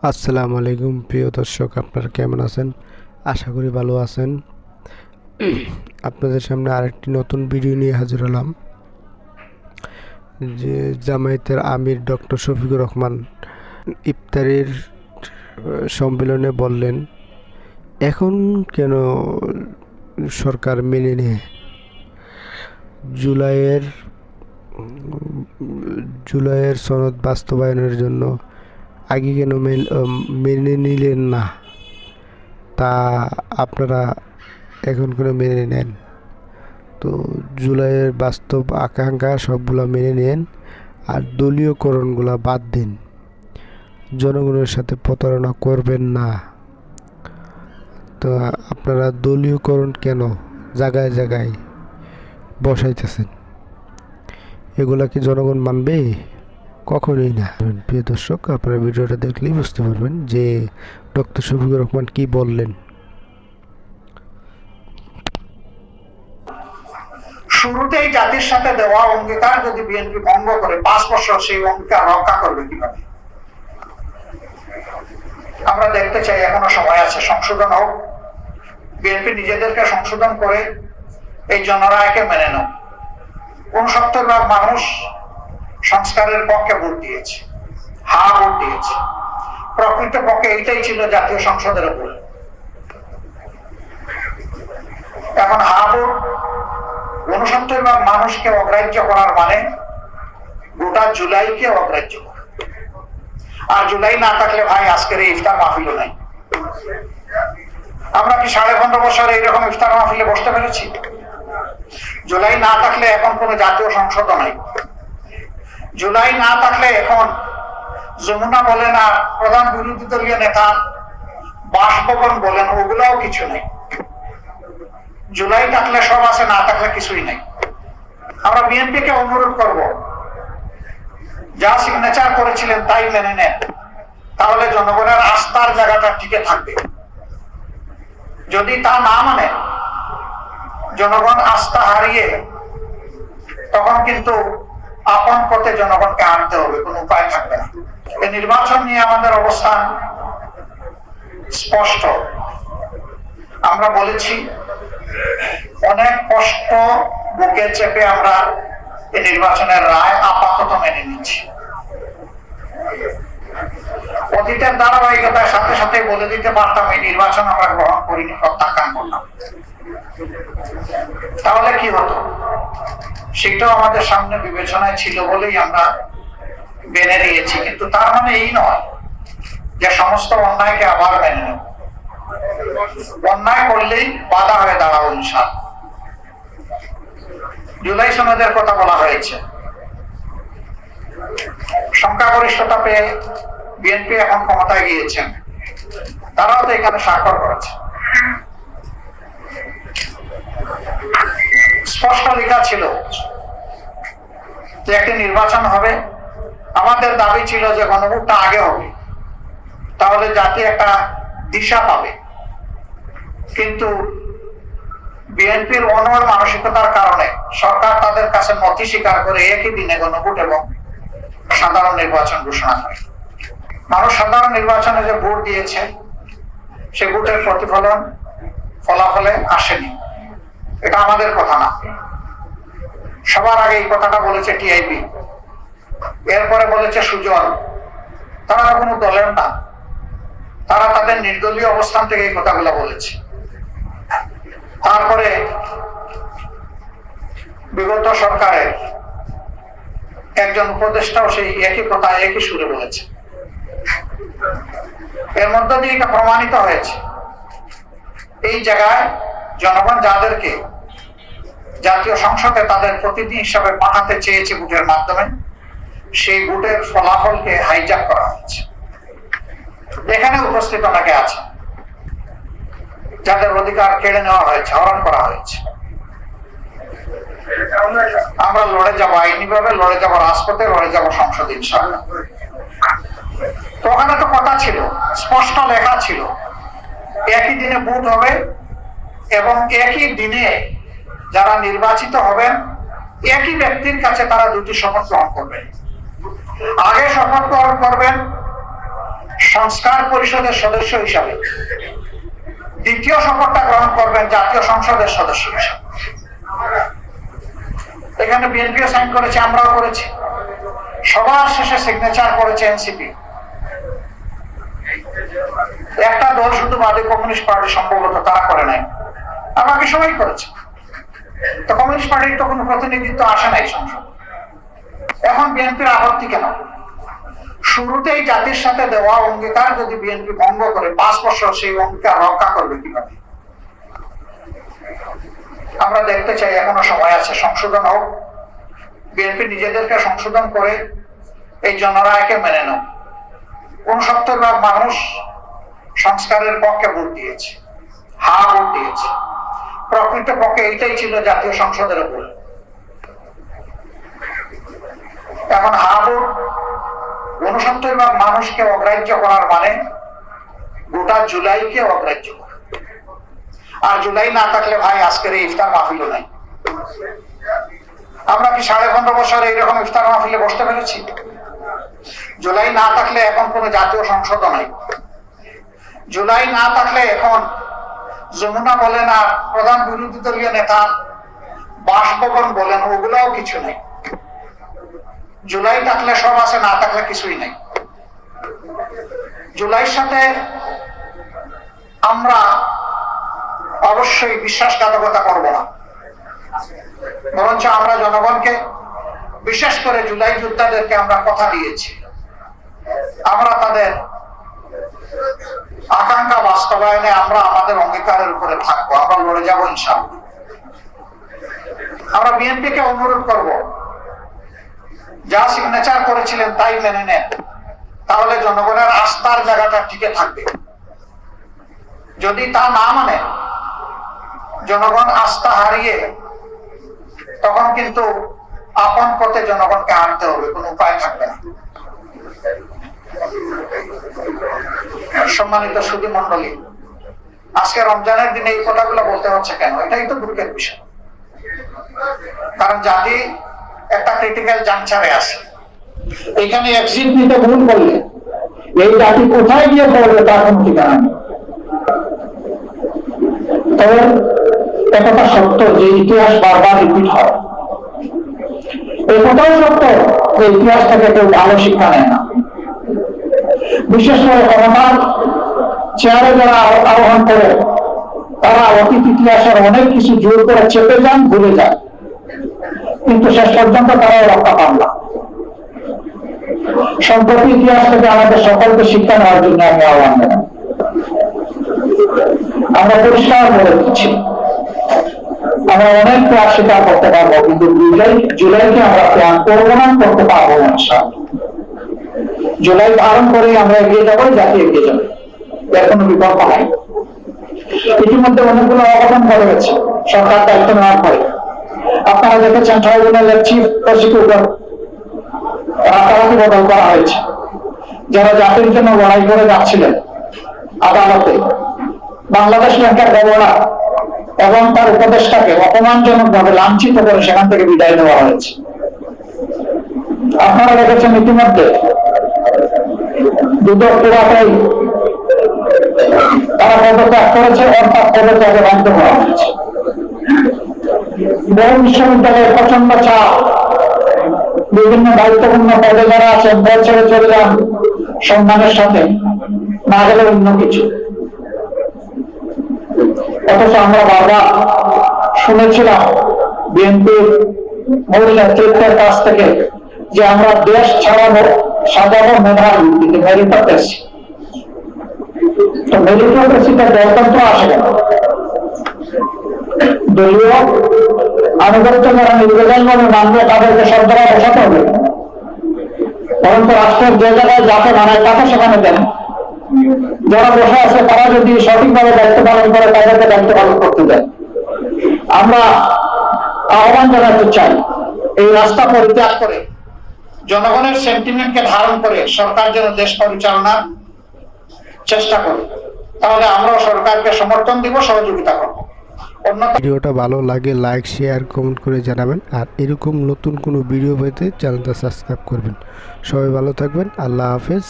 আসসালামু আলাইকুম প্রিয় দর্শক, আপনারা কেমন আছেন? আশা করি ভালো আছেন। আপনাদের সামনে আরেকটি নতুন ভিডিও নিয়ে হাজির হলাম। যে জামায়াতের আমির ডক্টর শফিকুর রহমান ইফতারের সম্মেলনে বললেন, এখন কেন সরকার মেনে নেয় জুলাইয়ের জুলাইয়ের সনদ বাস্তবায়নের জন্য আগে কেন মেনে নিলেন না, তা আপনারা এখন করে মেনে নেন। তো জুলাইয়ের বাস্তব আকাঙ্ক্ষা সবগুলো মেনে নেন, আর দলীয়করণগুলো বাদ দিন। জনগণের সাথে প্রতারণা করবেন না। তো আপনারা দলীয়করণ কেন জায়গায় জায়গায় বসাইতেছেন? এগুলা কি জনগণ মানবে? কখনোই না। প্রিয় দর্শক, আপনারা ভিডিওটা দেখলেই বুঝতে পারবেন যে ডক্টর শফিকুর রহমান কি বললেন। শুরুতেই জাতির সাথে দেওয়া অঙ্গীকার যদি বিএনপি ভঙ্গ করে 5 বছর সেই অঙ্গীকার রক্ষা করবে কিভাবে? আমরা দেখতে চাই এখনো সময় আছে, সংশোধন হোক। বিএনপি নিজেদেরকে সংশোধন করে এই জনরায়কে মেনে নাও। 69% মানুষ সংস্কারের পক্ষে ভোট দিয়েছে, ভোট দিয়েছে। প্রকৃত পক্ষে এইটাই ছিল জাতীয় সংসদের ভোট। এখন ভোট 69% মানুষকে অগ্রাহ্য করার মানে গোটা জুলাইকে অগ্রাহ্য করা। আর জুলাই না থাকলে ভাই আজকের এই ইফতার মাহফিলও নাই। আমরা কি 15.5 বছর এইরকম ইফতার মাহফিলে বসতে পেরেছি? জুলাই না থাকলে এখন কোন জাতীয় সংসদ নাই। জুলাই না থাকলে এখন যমুনা বলেন আর প্রধান বিরোধী দলীয় নেতা বাসভবন বলেন, ওগুলাও কিছু নেই। জুলাই থাকলে সব আছে, না থাকলে কিছুই নেই। আমরা বিএনপি কে অনুরোধ করব, যা সিগনেচার করেছিলেন তাই মেনে নেন, তাহলে জনগণের আস্থার জায়গাটা টিকে থাকবে। যদি তা না মানে জনগণ আস্থা হারিয়ে, তখন কিন্তু আপন পথে জনগণকে আনতে হবে, কোনো উপায় থাকবে না। এই নির্বাচন নিয়ে আমাদের অবস্থান স্পষ্ট। আমরা বলেছি, অনেক কষ্ট বুকে চেপে আমরা এই নির্বাচনের রায় আপাতত মেনে নিচ্ছি। অতীতের ধারাবাহিকতার সাথে সাথে বলে দিতে পারতাম এই নির্বাচন আমরা গ্রহণ করিনি, প্রত্যাখ্যান করলাম। তাহলে কি হতো? সেটাও আমাদের সামনে বিবেচনায় ছিল বলেই আমরা মেনে নিয়েছি। কিন্তু তার মানে এই নয় যে সমস্ত অন্যায়কে আবার মেনে নেব। অন্যায় করলেই বাধা হয়ে দাঁড়াবো ইনশাআল্লাহ। জুলাই সনদের কথা বলা হয়েছে। সংখ্যাগরিষ্ঠতা পেয়ে বিএনপি এখন ক্ষমতায় গিয়েছেন, তারাও তো এখানে স্বাক্ষর করেছে। স্পষ্ট লেখা ছিল যে একটি নির্বাচন হবে। আমাদের দাবি ছিল যে গণভোটটা আগে হবে, তাহলে জাতি একটা দিশা পাবে। কিন্তু বিএনপির অনড় মানসিকতার কারণে সরকার তাদের কাছে নথি স্বীকার করে একই দিনে গণভোট এবং সাধারণ নির্বাচন ঘোষণা করে। মানুষ সাধারণ নির্বাচনে যে ভোট দিয়েছে, সে ভোটের প্রতিফলন ফলাফলে আসেনি। এটা আমাদের কথা না। সবার আগে এই কথাটা বলেছে টিআইবি, এরপরে বলেছে সুজন। তারা কোনো দলের না, তারা তাদের নির্দলীয় অবস্থান থেকে এই কথাগুলো বলেছে। তারপরে বিগত সরকারের একজন উপদেষ্টাও সেই একই কথা একই সুরে বলেছে। এর মধ্য দিয়ে এটা প্রমাণিত হয়েছে, এই জায়গায় জনগণ যাদেরকে জাতীয় সংসদে তাদের প্রতিনিধি হিসাবে পাঠাতে চেয়েছে ভোটের মাধ্যমে, সেই ভোটের ফলাফলকে হাইজ্যাক করা হয়েছে। এখানে উপস্থিত অনেকে আছে যাদের অধিকার কেড়ে নেওয়া হয়েছে, হরণ করা হয়েছে। আমরা লড়ে যাবো, আইনি ভাবে লড়ে যাবো, রাজপথে লড়ে যাবো, সংসদ ইনশাআল্লাহ। তো ওখানে তো কথা ছিল, স্পষ্ট লেখা ছিল, একই দিনে ভোট হবে এবং একই দিনে যারা নির্বাচিত হবেন একই ব্যক্তির কাছে তারা দুটি শপথ গ্রহণ করবেন। আগে শপথ গ্রহণ করবেন সংস্কার পরিষদের সদস্য হিসাবে দ্বিতীয় শপথটা গ্রহণ করবেন জাতীয় সংসদের সদস্য হিসাবে। এখানে বিএনপিও সাইন করেছে, আমরাও করেছি, সবার শেষে সিগনেচার করেছে এনসিপি। একটা দল শুধু বাদে কমিউনিস্ট পার্টি সম্ভবত তারা করে নাই, আর বাকি সবাই করেছে। তো কমিউনিস্ট পার্টির তো কোনো প্রতিনিধিত্ব আসে নাই সংসদ। এখন বিএনপির আপত্তি কেন? শুরুতেই জাতির সাথে দেওয়া অঙ্গীকার যদি বিএনপি ভঙ্গ করে 5 বছর সেই অঙ্গীকার রক্ষা করবে কিভাবে? আমরা দেখতে চাই এখনো সময় আছে, সংশোধন হোক, বিএনপি নিজেদেরকে সংশোধন করে এই জনরায়কে মেনে নাও। 69% মানুষ সংস্কারের পক্ষে ভোট দিয়েছে, ভোট দিয়েছে। প্রকৃত পক্ষে এইটাই ছিল জাতীয় সংসদের উপর। এখন ভোট 69% মানুষকে অগ্রাহ্য করার মানে গোটা জুলাইকে অগ্রাহ্য করা। আর জুলাই না থাকলে ভাই আজকের এই ইফতার মাহফিলও নাই। আমরা কি 15.5 বছর এইরকম ইফতার মাহফিলে বসতে পেরেছি? জুলাই না থাকলে এখন কোন জাতীয় সংসদ নাই। জুলাই না থাকলে এখন যমুনা বলেন আর প্রধান বিরোধী দলীয় নেতা বাসভবন বলেন, ওগুলাও কিছু নেই। জুলাই থাকলে সব আছে, না থাকলে কিছুই নেই। জুলাইয়ের সাথে আমরা অবশ্যই বিশ্বাসঘাতকতা করব না, বরঞ্চ আমরা জনগণকে, বিশেষ করে জুলাই যোদ্ধাদেরকে আমরা কথা দিয়েছি, আমরা তাদের আকাঙ্ক্ষা বাস্তবায়নে আমরা আমাদের অঙ্গীকারের উপরে থাকবো, আমরা লড়ে যাবো ইনশাআল্লাহ। আমরা বিএনপিকে অনুরোধ করব, যা সিগনেচার করেছিলেন তাই মেনে নেন, তাহলে জনগণের আস্থার জায়গাটা টিকে থাকবে। যদি তা না মানে, জনগণ আস্থা হারিয়ে, তখন কিন্তু আপন পথে জনগণকে হাঁটতে হবে, কোনো উপায় থাকবে না। সম্মানিত সুধী মন্ডলী, আজকে রমজানের দিনে এই কথাগুলো বলতে হচ্ছে কেন? এটাই তো দুঃখের বিষয়। কারণ জাতি একটা ক্রিটিক্যাল জাংচারে আছে। এখানে এক্সিট নিতে ভুল করলে এই জাতি কোথায় গিয়ে পড়বে তার কোন ঠিকানা নেই। তবে একথা সত্য যে ইতিহাস বারবার রিপিট হয়। এই কথাও সত্য যে ইতিহাস থেকে কেউ ভালো শিক্ষা নেয় না। বিশেষ করে ক্ষমতার চেয়ারে যারা আহ্বান করে, তারা অতীত ইতিহাসের অনেক কিছু জোর করে চেপে যান, ভুলে যান, কিন্তু শেষ পর্যন্ত তারাও রক্ষা পান না। সম্প্রতি ইতিহাস থেকে আমাদের সকলকে শিক্ষা নেওয়ার জন্য আমি আহ্বান জানাই। আমরা পরিষ্কার করে দিচ্ছি, আমরা অনেক প্রাণ স্বীকার করতে পারবো, কিন্তু জুলাইকে আমরা প্ল্যান করবো না, করতে পারবো না। জুলাই ধারণ করে আমরা এগিয়ে যাবো, জাতি এগিয়ে যাবে, এর কোনো বিকল্প নাই। ইতিমধ্যে অনেকগুলো অঘটন ঘটে গেছে সরকার দায়িত্ব নেওয়ার পরে। আপনারা দেখেছেন ট্রাইব্যুনালের চিফ প্রসিকিউটর রাতারাতি বদল করা হয়েছে। যারা জাতির জন্য লড়াই করে যাচ্ছিলেন আদালতে, বাংলাদেশ ব্যাংকের গভর্নর এবং তার উপদেষ্টাকে অপমানজনক ভাবে লাঞ্ছিত করে সেখান থেকে বিদায় দেওয়া হয়েছে। আপনারা দেখেছেন ইতিমধ্যে দুদক পুরাটাই তারা পদত্যাগ করেছে, অর্থাৎ পদত্যাগে বাধ্য করা হয়েছে। বহু বিশ্ববিদ্যালয়ের প্রচন্ড চাপ, বিভিন্ন দায়িত্বপূর্ণ পদে যারা আছেন পদ ছেড়ে চলে যান সম্মানের সাথে, না গেলে অন্য কিছু। অথচ আমরা বারবার শুনেছিলাম বিএনপির মূল নেতৃত্বের কাছ থেকে যে আমরা দেশ ছাড়াবো, সাজাবো মেধার ভিত্তিতে, মেরিটোক্রেসি। তো মেরিটোক্রেসিতে গণতন্ত্র আসে কেন? দলীয় আনুগত্য যারা নির্বাচন করে মানবে তাদেরকে সব জায়গায় বসাতে হবে, পরন্তু রাষ্ট্রের যে জায়গায় যাকে মানায় তাকে সেখানে দেন। যারা বসে আছে তারা যদি সঠিকভাবে দায়িত্ব পালন করে, তাদেরকে দায়িত্ব পালন করতে দেন। আমরা আহ্বান জানাতে চাই, এই রাস্তা পরিত্যাগ করে জনগণের সেন্টিমেন্টকে ধারণ করে সরকার যেন দেশ পরিচালনার চেষ্টা করে, তাহলে আমরাও সরকারকে সমর্থন দিব, সহযোগিতা করব। ভিডিওটা ভালো লাগে লাইক, শেয়ার, কমেন্ট করে জানাবেন। আর এরকম নতুন কোনো ভিডিও পেতে চ্যানেলটা সাবস্ক্রাইব করবেন। সবাই ভালো থাকবেন। আল্লাহ হাফেজ।